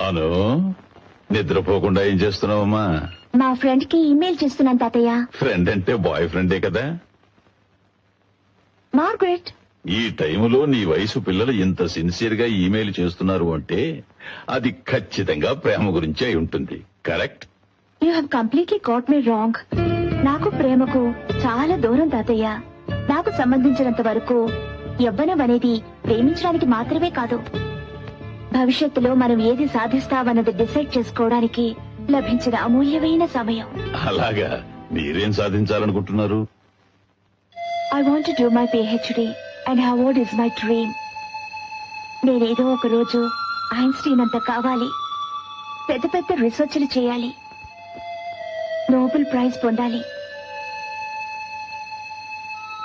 అను నిద్రపోకుండా ఏం చేస్తున్నావమ్మా? మా ఫ్రెండ్ కి ఈమెయిల్ చేస్తున్నాను తాతయ్య. ఫ్రెండ్ అంటే బాయ్ ఫ్రెండే కదా. మార్గరెట్. ఈ టైములో నీ వయసు పిల్లలు ఇంత సిన్సియర్ గా ఈమెయిల్ చేస్తున్నారు అంటే అది ఖచ్చితంగా ప్రేమ గురించి అయి ఉంటుంది. Correct? You have completely got me wrong. నాకు ప్రేమకు చాలా దూరం తాతయ్య. నాకు సంబంధించినంత వరకు యవ్వనం అనేది ప్రేమించడానికి మాత్రమే కాదు, భవిష్యత్తులో మనం ఏది సాధిస్తామన్నది డిసైడ్ చేసుకోవడానికి లభించిన అమూల్యమైన సమయం. అలాగా, మీరేం సాధించాలనుకుంటున్నారు? I want to do my PhD and Harvard is my dream. నేనేదో ఒక రోజు ఐన్స్టీన్ అంత కావాలి, పెద్ద పెద్ద రీసెర్చ్లు చేయాలి, నోబెల్ ప్రైజ్ పొందాలి.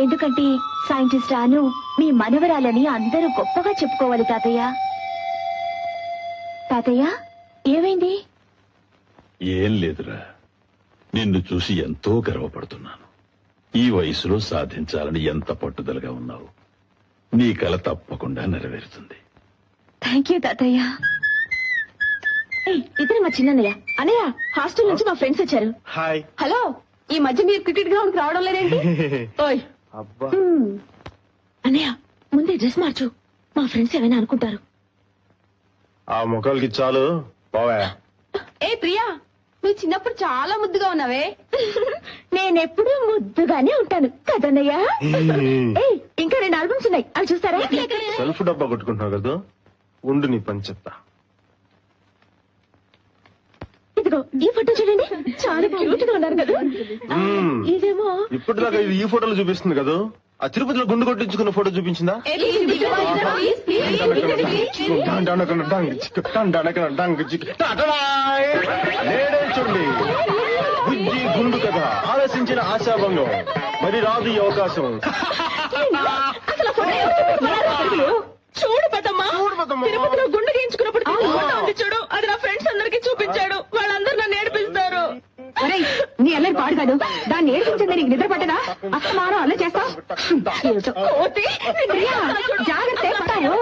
ఎందుకంటే సైంటిస్ట్ అను మీ మనవరాలని అందరూ గొప్పగా చెప్పుకోవాలి తాతయ్య. తాతయ్య ఏమైంది? ఏం లేదురా, నిన్ను చూసి ఎంతో గర్వపడుతున్నాను. ఈ వయసులో సాధించాలని ఎంత పట్టుదలగా ఉన్నావు. నీ కల తప్పకుండా నెరవేరుతుంది. థ్యాంక్ యూ తాతయ్య. ఇతను మా చిన్నయ్య. అన్నయ్య, హాస్టల్ నుంచి మా ఫ్రెండ్స్ వచ్చారు. హాయ్. హలో, ఈ మధ్య మీరు క్రికెట్ గ్రౌండ్ కి రావడం లేదేంటి? ఓయ్ అబ్బా, అన్నయ్య ముందే డ్రెస్ మార్చు, మా ఫ్రెండ్స్ ఏమైనా అనుకుంటారు. ఆ ముఖాలకి చాలు బావా. ఏ ప్రియా, నువ్వు చిన్నప్పుడు చాలా ముద్దుగా ఉన్నావే. నేనెప్పుడు ముద్దుగానే ఉంటాను కదన్నయ్య. ఇంకా 2 ఆల్బమ్స్ ఉన్నాయి, అవి చూస్తారా? సెల్ఫ్ డబ్బా కొట్టుకుంటున్నావు కదా, ఉండు నీ పని చెప్తా. ఇదిగో ఈ ఫోటో చూడండి, చాలా క్యూట్ గా ఉన్నారు కదా. ఇదేమో ఇప్పటిదాకా ఇది ఈ ఫోటోలు చూపిస్తుంది కదా, ఆ తిరుపతిలో గుండు కొట్టించుకున్న ఫోటో చూపించిందా? చూడండి, బుజ్జి గుండు కథ, ఆలోచించిన ఆశాభంగం, మరి రాదు ఈ అవకాశం. చూడు పెద్దమ్మా, తిరుపతిలో గుండు గీయించుకున్నప్పుడు చూడు, అది నా ఫ్రెండ్స్ అందరికి చూపించాడు. వాళ్ళందరూ నన్ను ఏడిపిస్తారు. నీ అల్లరి పాడుగాడు, దాన్ని ఏడిపించింది నీకు నిద్ర పట్టదా? అస్తమానం అల్ల చేస్తావు. జాగ్రత్త పడతాను.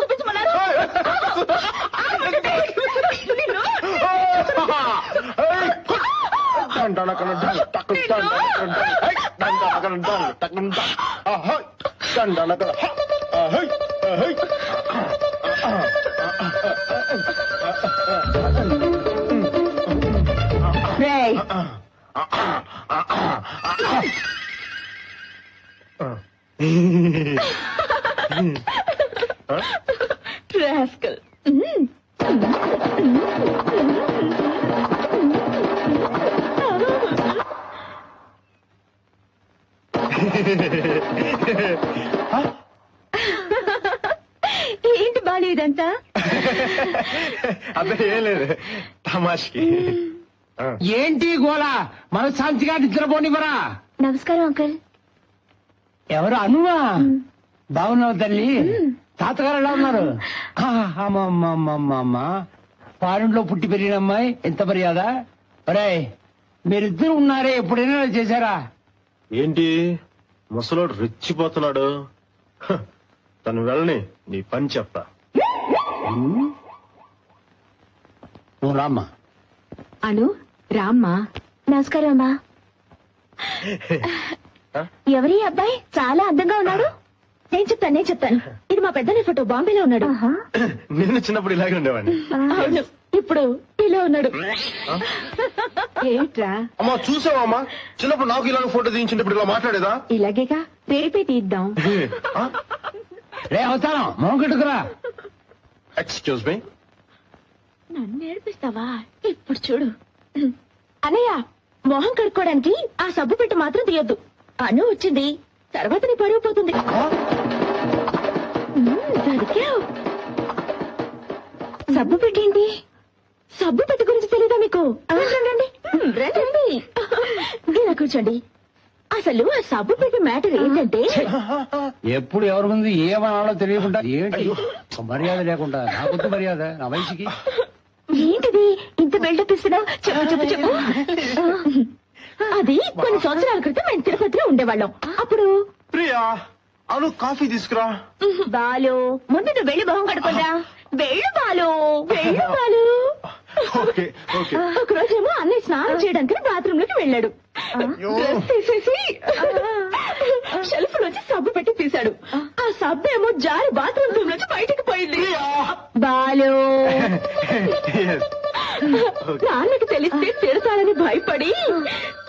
Rascal. ఏంటి బాలి ఇదంతా? అదే ఏం లేదు, తమాష్కి. ఏంటి గోలా, మనశ్శాంతిగా నిద్రపోనివరా? నమస్కారం అంకుల్. ఎవరు? అనువా? బాగున్నావు తల్లి? తాతగారు ఎలా ఉన్నారు? అమ్మమ్మమ్మమ్మ, పారింట్లో పుట్టి పెరిగిన అమ్మాయి, ఎంత మర్యాద. ఒరే, మీరిద్దరు ఉన్నారే, ఎప్పుడైనా చేశారా? ఏంటి ముసలోడు రెచ్చిపోతున్నాడు? తను వెళ్ళని నీ పని చెప్తా. నువ్వు రామ్మా. అను రామ్మా. నమస్కారం అమ్మా. ఎవరి అబ్బాయి చాలా అందంగా ఉన్నాడు? నేను చెప్తాను. ఇది మా పెద్దనే ఫోటో, బాంబేలో ఉన్నాడు. నేను చిన్నప్పుడు ఇలాగే ఉండేవాడిని. అవును, ఇప్పుడు ఇలా ఉన్నాడు. ఏంట్రా? అమ్మా చూసావమ్మా, చిన్నప్పుడు నాకు ఇలాగ ఫోటో తీయించుంటే ఇప్పుడు ఇలా మాట్లాడేదా? ఇలాగేగా, రేపే తీద్దాం. రే అవతారం, మొహం కట్టుకురా. Excuse me. నన్ను నేర్పిస్తావా? ఇప్పుడు చూడు అన్నయ్య, మొహం కడుక్కోవడానికి ఆ సబ్బు పెట్టి మాత్రం తీయొద్దు. అను వచ్చింది, తర్వాత నీ పరువు పోతుంది. దొరికావు. సబ్బు పెట్టేంటి? సబ్బు పెట్టి గురించి తెలీదా మీకు? రండి రండి, ఇలా కూర్చోండి. అసలు ఆ సబ్బు పెట్టి మ్యాటర్ ఏంటంటే, ఎప్పుడు ఎవరి ముందు ఏమనాలో తెలియకుండా ఏంటి మర్యాద లేకుండా, నాకొద్దు మర్యాద, నా వయసుకి. ఏంటిది ఇంత బిల్డప్ ఇస్తున్నావు? చెప్పు. అది కొన్ని సంవత్సరాల క్రితం మేము తిరుపతిలో ఉండేవాళ్ళం. అప్పుడు ప్రియా, అను కాఫీ తీసుకురా. బాలు, ముందు నువ్వు వెళ్ళి మొహం కడుకోదా. వెళ్ళు బాలు, వెళ్ళు బాలు. Okay okay. ఒక రోజేమో అన్నయ్య స్నానం చేయడానికి బాత్రూమ్ లోకి వెళ్ళాడు. డ్రెస్ తీసేసి షెల్ఫ్ నుంచి సబ్బు పెట్టి తీశాడు. ఆ సబ్బు ఏమో జారి బాత్రూమ్ రూమ్ నుంచి బయటకు పోయింది. బాలు Yes. నాన్నకి తెలిస్తే తిడతాడని భయపడి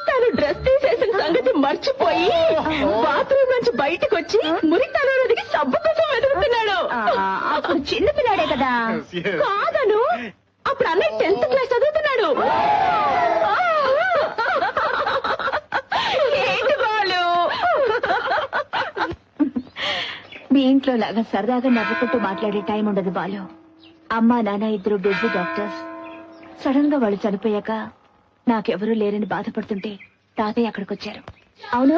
తను డ్రెస్ తీసేసిన సంగతి మర్చిపోయి బాత్రూమ్ నుంచి బయటకు వచ్చి మురితలకి సబ్బు కోసం వెతుకుతున్నాడు. అప్పుడు చిన్న పిల్లాడే కదా. Yes. కాదను, అప్పుడు అన్నయ్య 10th క్లాస్ చదువుతున్నాడు. ఏంటి బాలు? మీ ఇంట్లో లాగా సరదాగా నవ్వుకుంటూ మాట్లాడే టైం ఉండదు బాలు. అమ్మా నాన్న ఇద్దరు బిజీ డాక్టర్స్. సడన్ గా వాళ్ళు చనిపోయాక నాకెవరూ లేరని బాధపడుతుంటే తాతయ్య అక్కడికి వచ్చారు. అవును,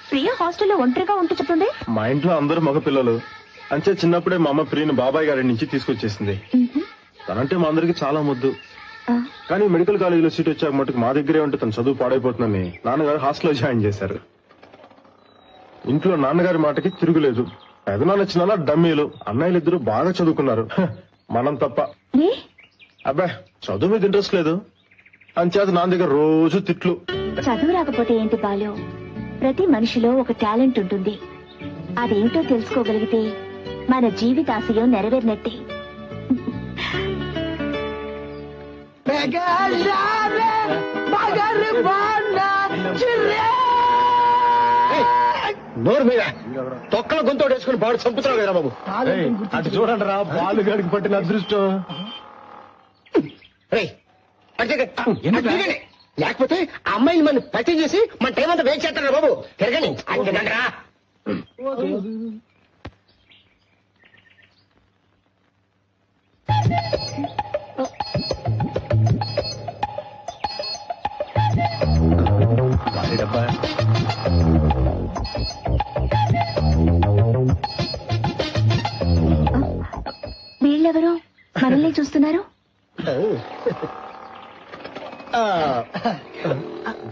ప్రియ హాస్టల్లో ఒంటరిగా ఉంటూ చెప్పండి. మా ఇంట్లో అందరూ మగ పిల్లలు. అంతే చిన్నప్పుడే మా అమ్మ ప్రియని బాబాయ్ గారి నుంచి తీసుకొచ్చేసింది. తనంటే మా అందరికి చాలా ముద్దు. కానీ మెడికల్ కాలేజీలో సీట్ వచ్చాక మటుకు మా దగ్గరే ఉంటే తను చదువు పాడైపోతుందని నాన్నగారు హాస్టల్లో జాయిన్ చేశారు. ఇంట్లో నాన్నగారి మాటకి తిరుగులేదు. పెదనాన్న చిన్న డమ్మీలు. అన్నయ్యలు ఇద్దరు బాగా చదువుకున్నారు. మనం తప్ప. అబ్బా చదువు మీద ఇంట్రెస్ట్ లేదు. అంచేత నా దగ్గర రోజు తిట్లు. చదువు రాకపోతే ఏంటి బాలు, ప్రతి మనిషిలో ఒక టాలెంట్ ఉంటుంది. అదేంటో తెలుసుకోగలిగితే మన జీవితాశయం నెరవేరినట్టే. నోరు మీద తొక్కల గొంతు వేసుకుని బాడు చంపుతున్నావు కదా బాబు. అటు చూడండి రా, బాలు గడికి పట్టిన అదృష్టం. రేయ్, అటు తిరగండి. లేకపోతే ఆ అమ్మాయిని మన పరిచయం చేసి మన టైం అంతా వేస్ట్ చేస్తారా బాబు. తిరగండి. అంతేనంటరా. వీళ్ళెవరు మనల్ని చూస్తున్నారు?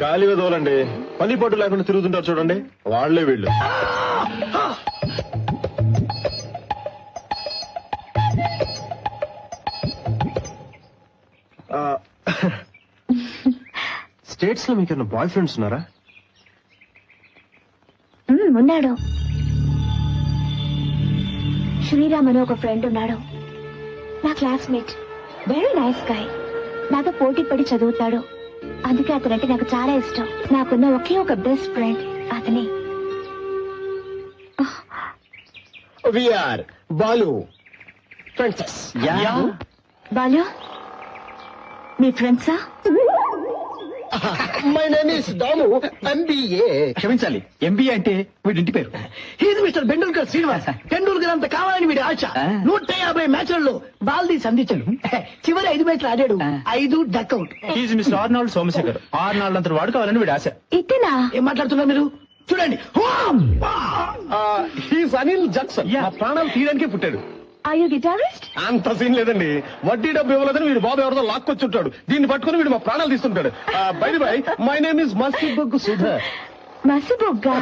గాలి వదలండి. పని పట్టు లేకుండా తిరుగుతుంటారు చూడండి, వాళ్లే వీళ్ళు. స్టేట్స్ లో మీకు బాయ్ ఫ్రెండ్స్ ఉన్నారా? ఉన్నాడు. శ్రీరామ్ అని ఒక ఫ్రెండ్ ఉన్నాడు, నా క్లాస్మేట్. Very nice guy. నాతో పోటీ పడి చదువుతాడు. అందుకే అతనంటే నాకు చాలా ఇష్టం. నాకున్న ఒకే ఒక బెస్ట్ ఫ్రెండ్ అతనే. We are Balu friends. బాలు, మీ ఫ్రెండ్సా? My name is Damu, MBA. క్షమించాలి, ఎంబీఏ అంటే వీడింటి పేరు. He's Mister Bendulkar Srinivas. టెండూల్కర్ అంత కావాలని వీడి ఆశ. 150 మ్యాచ్లలో బాల్దీ సంధించాడు. చివరి 5 మ్యాచ్లు ఆడాడు, 5 duck out. Is mister Arnold Somashekar. Arnold అంత వాడు కావాలని వీడి ఆశ. ఇతనా? ఏం మాట్లాడుతున్నారు మీరు? చూడండి. He's Anil Jackson. ఆ ప్రాణాలు తీయడానికే పుట్టాడు. Are you guitarist? అంత సీన్ లేదండి. వడ్డీ డబ్బు ఇవ్వలేదని వీడు బాబు ఎవరితో లాక్కొచ్చుంటాడు. దీన్ని పట్టుకుని వీడు మా ప్రాణాలు తీస్తుంటాడు. Bye bye, my name is Masiboggu Sudhar. మసిబొగ్గా?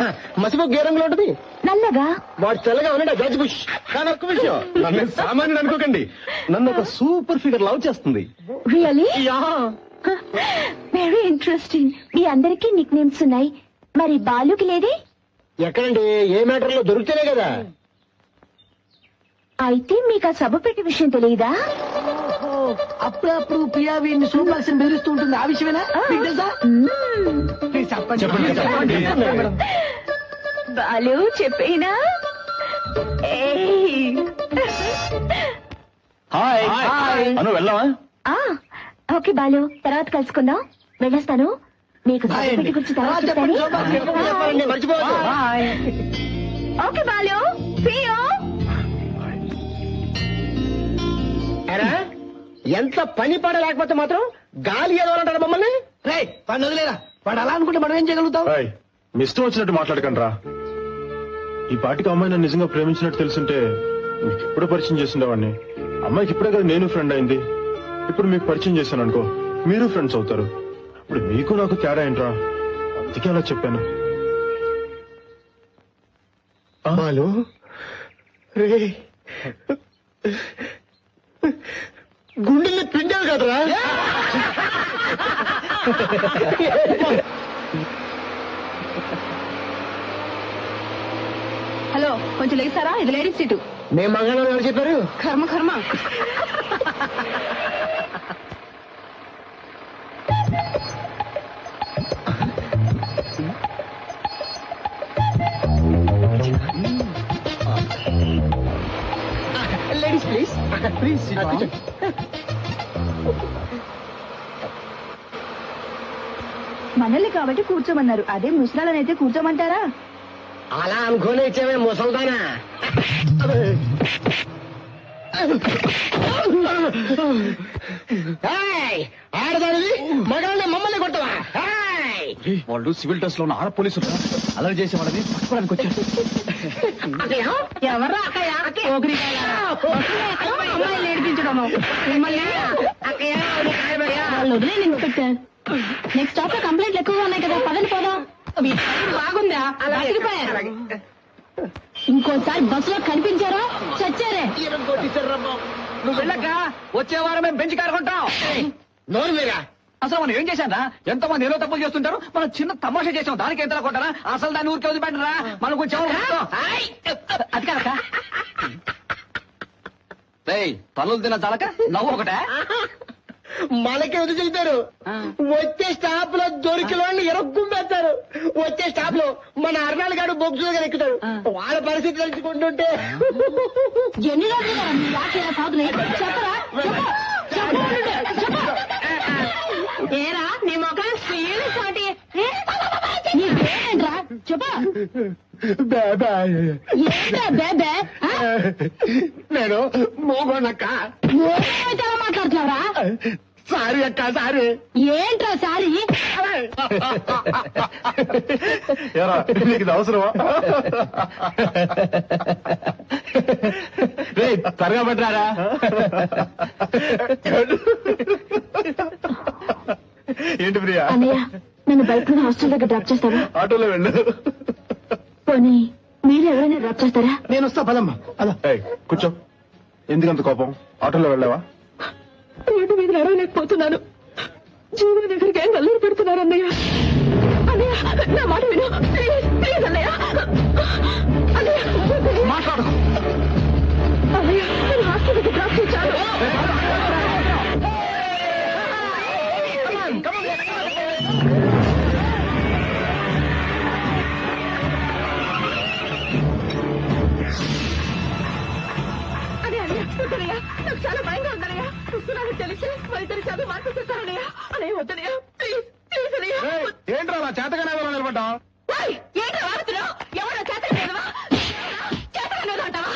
మసిబొగ్గు ఏ రంగులో ఉంటుంది? నల్లగా. వాడు తెల్లగా ఉన్నాడు జార్జ్ బుష్. కానీ ఒక్క విషయం, నన్ను సామాన్యుడు అనుకోకండి. నన్ను ఒక సూపర్ ఫిగర్ లవ్ చేస్తుంది. రియలీ? Very interesting. మీ అందరికీ నిక్ నేమ్స్ ఉన్నాయి, మరి బాలుకి లేదే? ఎక్కడండి? ఏ మ్యాటర్ లో దొరికితేనే కదా. అయితే మీకు ఆ సభ పెట్టి విషయం తెలియదా? అప్పుడప్పుడు ప్రియా వీడిని సూపర్స్ బెదిరిస్తూ ఉంటుంది. ఆ విషయమేనా మీకు తెలుసా? ప్లీజ్ చెప్పండి. బాలు చెప్పేనా? హాయ్. అను వెళ్దామా? ఓకే బాలు, తర్వాత కలుసుకుందాం. వెళ్ళొస్తాను. మీకు సభ పెట్టి గురించి తర్వాత చెప్తాను. మర్చిపోవద్దు. Okay Balu, see you. ఎంత పని పడ లేకపోతే మాత్రం గాలి ఏదోలంటారు మమ్మల్ని. రే, వాడిని వదిలేరా. వాడు అలా అనుకుంటే మనం ఏం చేయగలుగుతాం? మీ ఇష్టం వచ్చినట్టు మాట్లాడకండి రా. ఈ పాటికి అమ్మాయి నన్ను నిజంగా ప్రేమించినట్టు తెలుసుంటే మీకు ఇప్పుడే పరిచయం చేసిండేవాడిని. అమ్మాయికి ఇప్పుడే కదా నేను ఫ్రెండ్ అయింది. ఇప్పుడు మీకు పరిచయం చేశాను అనుకో, మీరు ఫ్రెండ్స్ అవుతారు. ఇప్పుడు మీకు నాకు తేడా ఏంట్రా? అందుకే అలా చెప్పాను. బాలు, రే, గుండెల్ని పిండాలు కదరా హలో కొంచెం లేస్తారా? ఇది లేడీస్ సీటు. మేము మంగళవారం ఎవరు చెప్పారు? కర్మ కర్మ. లేడీస్ ప్లీజ్ ప్లీజ్ మనల్ని కాబట్టి కూర్చోమన్నారు, అదే ముసలాలనైతే కూర్చోమంటారా? అలా అనుకోని ఇచ్చామే ముసల్దానా. ఆడదానివి మగాళ్ళని మమ్మల్ని కొట్టవా? వాళ్ళు సివిల్ డ్రెస్ లో ఉన్న ఆడ పోలీసులు అలా చేసే వాళ్ళని పట్టుకోవడానికి వచ్చారు. ఎవరా అమ్మాయిలు నేర్పించడము ఇన్స్పెక్టర్. నెక్స్ట్ స్టాప్ లో కంప్లైంట్లు ఎక్కువగా ఉన్నాయి కదా, పదండి పోదాం. బాగుందా? ఇంకోసారి బస్సులో కనిపించారా చచ్చారే. నువ్వు వెళ్ళక వచ్చే వారం మేము బెంచ్ కారు కొంటాం. నోరు మీరా అసలు మనం ఏం చేశారా? ఎంతో మంది ఏదో తప్పులు చేస్తుంటారు, మనం చిన్న తమాషా చేసాం, దానికి ఎంత కొంటారా? అసలు దాన్ని ఊరికి వదిలిపెట్టరా? మనం కొంచెం అది కాక పనులు తిన్న చాలక నవ్వు ఒకటే. మనకి ఎదురు చెబుతారు. వచ్చే స్టాప్ లో దొరికిన వాళ్ళని ఎరక్కుంపేస్తారు. వచ్చే స్టాప్ లో మన అర్నాల్ గారు బొగ్గులు గారు ఎక్కుతారు. వాళ్ళ పరిస్థితి తెలుసుకుంటుంటే ఎన్ని రోజులు చెప్పరా? ఏరా నీ మొక్కలు ఏంట్రా చెప్పా? బేబే నేను మోగోనక్క. ఎలా మాట్లాడుతున్నావురా? సారీ అక్క సారీ. ఏంట్రా సారీ? ఏరా నీకు ఇది అవసరమా? త్వరగా పట్టరారా? ఏంటి ప్రియా? అన్నయ్య నన్ను బయట నుండి హాస్టల్ దగ్గర డ్రాప్ చేస్తావా? ఆటోలో వెళ్ళు. పోనీ మీరు ఎవరైనా డ్రాప్ చేస్తారా? నేను వస్తా పదమ్మా. అలా ఏయ్, కూర్చో. ఎందుకంత కోపం? ఆటోలో వెళ్ళావా? రోడ్డు మీద నడవలేకపోతున్నాను. జీవన దగ్గరికి ఏం నల్లూరు పెడుతున్నారు అన్నయ్య. అన్నయ్య నా మాట విను ప్లీజ్ ప్లీజ్ అన్నయ్య. అన్నయ్య మాట్లాడు. అన్నయ్య నేను హాస్టల్ దగ్గర డ్రాప్ చేశాను. నాకు చాలా భయంగా ఉందన్నయ్య. చూస్తున్నాను తెలిసి మరి చదువు మార్చేస్తానన్నయ్య. అన్నయ్య వద్దనయ్య ప్లీజ్ ప్లీజ్ అన్నయ్య. ఏంట్రా అలా చేతగానే నిలబడ్డా? ఏంటో వాడుతున్నావు? ఎవరో చేతలేదవా? చేతలేదు అంటావా?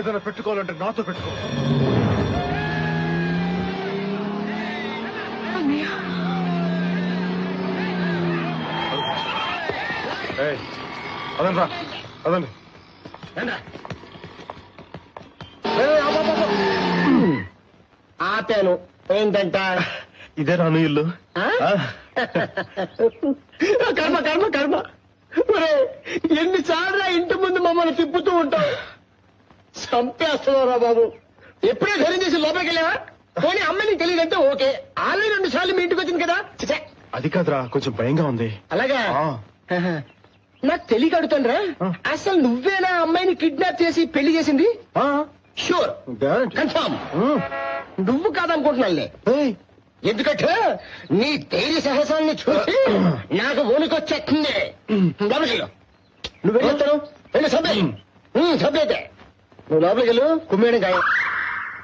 ఏదైనా పెట్టుకోవాలంటే నాతో పెట్టుకో. అదండి రా అదండి. ఆపాను. ఏంటంట? ఇదే రాను ఇల్లు. కర్మ కర్మ కర్మ. ఎన్నిసార్లు ఇంటి ముందు మమ్మల్ని తిప్పుతూ ఉంటావు. చంపేస్తున్నారా బాబు. ఎప్పుడే ధైర్యం చేసి లోపలికి వెళ్ళావా? పోనీ అమ్మని తెలియదంటే ఓకే. ఆల్రెడీ 2 సార్లు మీ ఇంటికి వచ్చింది కదా. ఛే, అది కాదురా, కొంచెం భయంగా ఉంది. అలాగా ఆ. నాకు తెలియక అడుగుతానురా. అసలు నువ్వేనా అమ్మాయిని కిడ్నాప్ చేసి పెళ్లి చేసింది? ఆ, షూర్ గ్యారెంటీ. కన్ఫర్మ్. ఉమ్. నువ్వు కాదనుకుంటున్నానులే. ఏయ్, ఎందుకంటే నీ ధైర్య సాహసాన్ని చూసి నాకు వణుకొచ్చేస్తుంది. లోపలికి వెళ్ళు. నువ్వు వెళ్ళొస్తాను. వెళ్ళు సభ్య. సభ్యతే నువ్వు లోపలికి వెళ్ళు. కుమ్మేయడం ఖాయం.